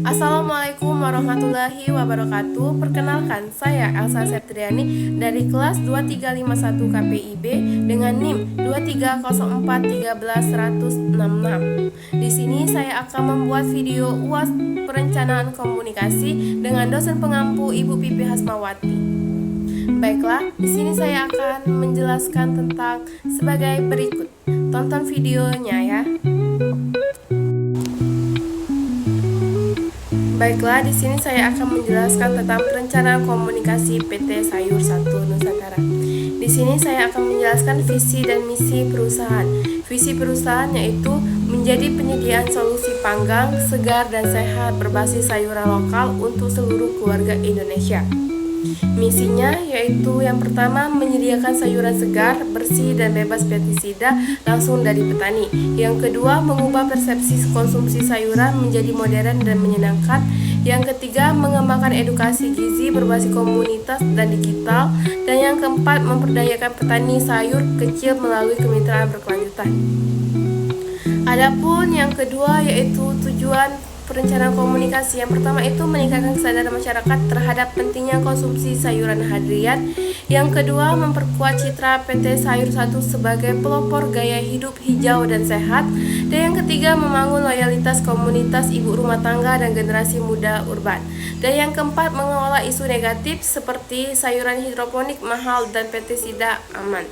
Assalamualaikum warahmatullahi wabarakatuh. Perkenalkan, saya Elsa Septriani dari kelas 2351 KPIB dengan NIM 230413166. Di sini saya akan membuat video UAS Perencanaan Komunikasi dengan dosen pengampu Ibu Pipi Hasmawati. Baiklah, di sini saya akan menjelaskan tentang sebagai berikut. Tonton videonya ya. Baiklah, di sini saya akan menjelaskan tentang perencanaan komunikasi PT Sayur 1 Nusantara. Di sini saya akan menjelaskan visi dan misi perusahaan. Visi perusahaan yaitu menjadi penyediaan solusi panggang, segar dan sehat berbasis sayuran lokal untuk seluruh keluarga Indonesia. Misinya yaitu yang pertama menyediakan sayuran segar, bersih dan bebas pestisida langsung dari petani. Yang kedua mengubah persepsi konsumsi sayuran menjadi modern dan menyenangkan. Yang ketiga mengembangkan edukasi gizi berbasis komunitas dan digital. Dan yang keempat memperdayakan petani sayur kecil melalui kemitraan berkelanjutan. Adapun yang kedua yaitu tujuan perencanaan komunikasi. Yang pertama itu meningkatkan kesadaran masyarakat terhadap pentingnya konsumsi sayuran harian. Yang kedua memperkuat citra PT Sayur 1 sebagai pelopor gaya hidup hijau dan sehat. Dan yang ketiga membangun loyalitas komunitas ibu rumah tangga dan generasi muda urban. Dan yang keempat mengelola isu negatif seperti sayuran hidroponik mahal dan pestisida aman.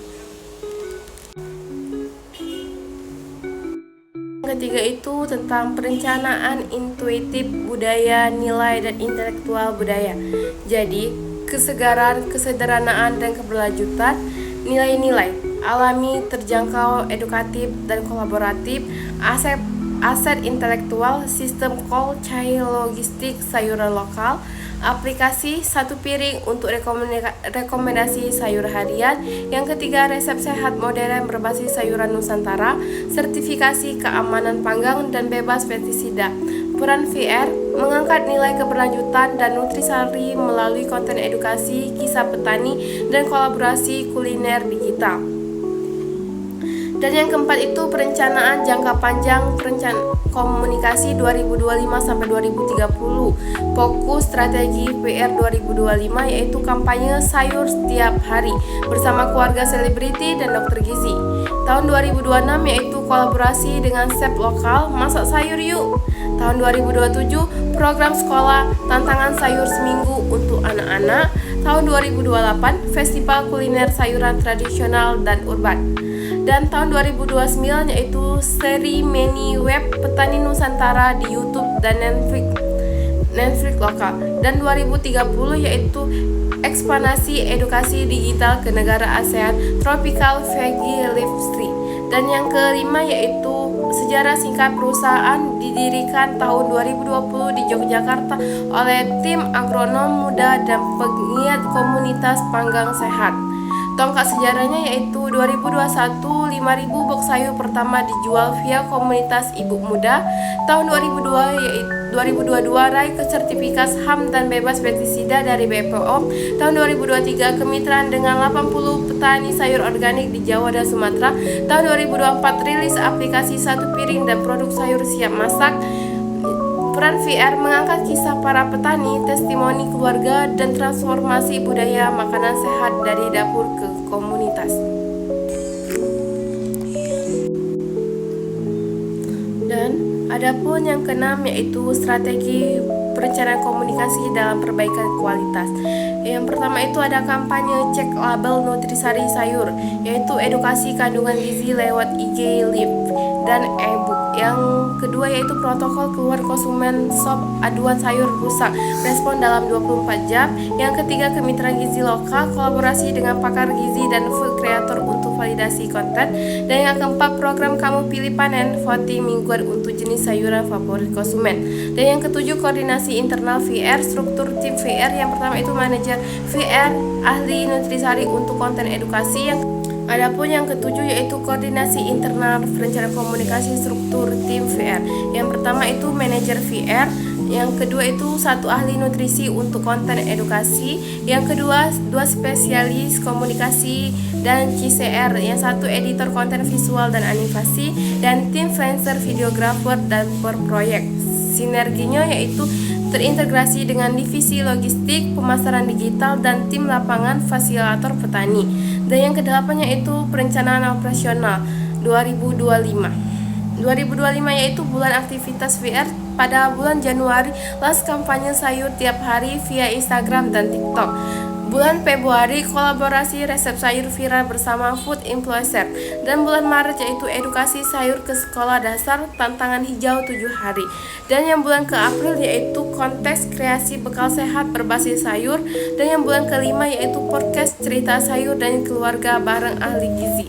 Ketiga itu tentang perencanaan intuitif budaya, nilai dan intelektual budaya. Jadi, kesegaran, kesederhanaan dan keberlanjutan, nilai-nilai alami, terjangkau, edukatif dan kolaboratif, aset intelektual, sistem cold chain logistik sayuran lokal, aplikasi satu piring untuk rekomendasi sayur harian. Yang ketiga resep sehat modern berbasis sayuran Nusantara, sertifikasi keamanan panggang dan bebas pestisida. Peran VR mengangkat nilai keberlanjutan dan nutrisari melalui konten edukasi, kisah petani dan kolaborasi kuliner digital. Dan yang keempat itu perencanaan jangka panjang komunikasi 2025 sampai 2030. Fokus strategi PR 2025 yaitu kampanye sayur setiap hari bersama keluarga selebriti dan dokter gizi. Tahun 2026 yaitu kolaborasi dengan chef lokal, masak sayur yuk. Tahun 2027 program sekolah tantangan sayur seminggu untuk anak-anak. Tahun 2028 festival kuliner sayuran tradisional dan urban. Dan tahun 2029 yaitu seri mini web petani Nusantara di YouTube dan Netflix lokal. Dan 2030 yaitu ekspansi edukasi digital ke negara ASEAN Tropical Veggie Leaf Tree. Dan yang kelima yaitu sejarah singkat perusahaan didirikan tahun 2020 di Yogyakarta oleh tim agronom muda dan pegiat komunitas panggang sehat. Tongkat sejarahnya yaitu 2021 5.000 box sayur pertama dijual via komunitas ibu muda. Tahun 2022 raih sertifikat HAM dan bebas pestisida dari BPOM. Tahun 2023 kemitraan dengan 80 petani sayur organik di Jawa dan Sumatera. Tahun 2024 rilis aplikasi satu piring dan produk sayur siap masak. Peran VR mengangkat kisah para petani, testimoni keluarga, dan transformasi budaya makanan sehat dari dapur ke komunitas. Dan adapun yang keenam yaitu strategi perencanaan komunikasi dalam perbaikan kualitas. Yang pertama itu ada kampanye cek label nutrisari sayur, yaitu edukasi kandungan gizi lewat IG Live dan e-book. Yang kedua yaitu protokol keluar konsumen shop aduan sayur rusak, respon dalam 24 jam. Yang ketiga kemitraan gizi lokal, kolaborasi dengan pakar gizi dan food creator untuk validasi konten. Dan yang keempat program kamu pilih panen, voting mingguan untuk jenis sayuran favorit konsumen. Dan yang ketujuh koordinasi internal VR, struktur tim VR. Yang pertama itu manajer VR, ahli nutrisari untuk konten edukasi. Adapun yang ketujuh yaitu koordinasi internal perencanaan komunikasi struktur tim VR. Yang pertama itu manajer VR, yang kedua itu satu ahli nutrisi untuk konten edukasi, yang kedua dua spesialis komunikasi dan CCR, yang satu editor konten visual dan animasi, dan tim freelancer videographer dan per proyek. Sinerginya yaitu terintegrasi dengan divisi logistik, pemasaran digital, dan tim lapangan fasilitator petani. Dan yang kedelapan yaitu perencanaan operasional 2025. 2025 yaitu bulan aktivitas VR. Pada bulan Januari, las kampanye sayur tiap hari via Instagram dan TikTok. Bulan Februari, kolaborasi resep sayur viral bersama food influencer. Dan bulan Maret yaitu edukasi sayur ke sekolah dasar tantangan hijau 7 hari. Dan yang bulan ke April yaitu kontes kreasi bekal sehat berbasis sayur. Dan yang bulan kelima yaitu podcast cerita sayur dan keluarga bareng ahli gizi.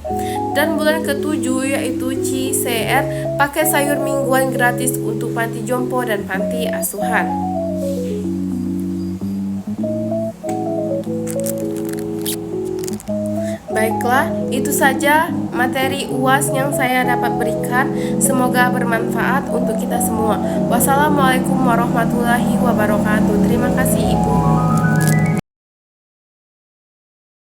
Dan bulan ke-7 yaitu CCR, paket sayur mingguan gratis untuk panti jompo dan panti asuhan. Baiklah, itu saja materi UAS yang saya dapat berikan. Semoga bermanfaat untuk kita semua. Wassalamualaikum warahmatullahi wabarakatuh. Terima kasih Ibu.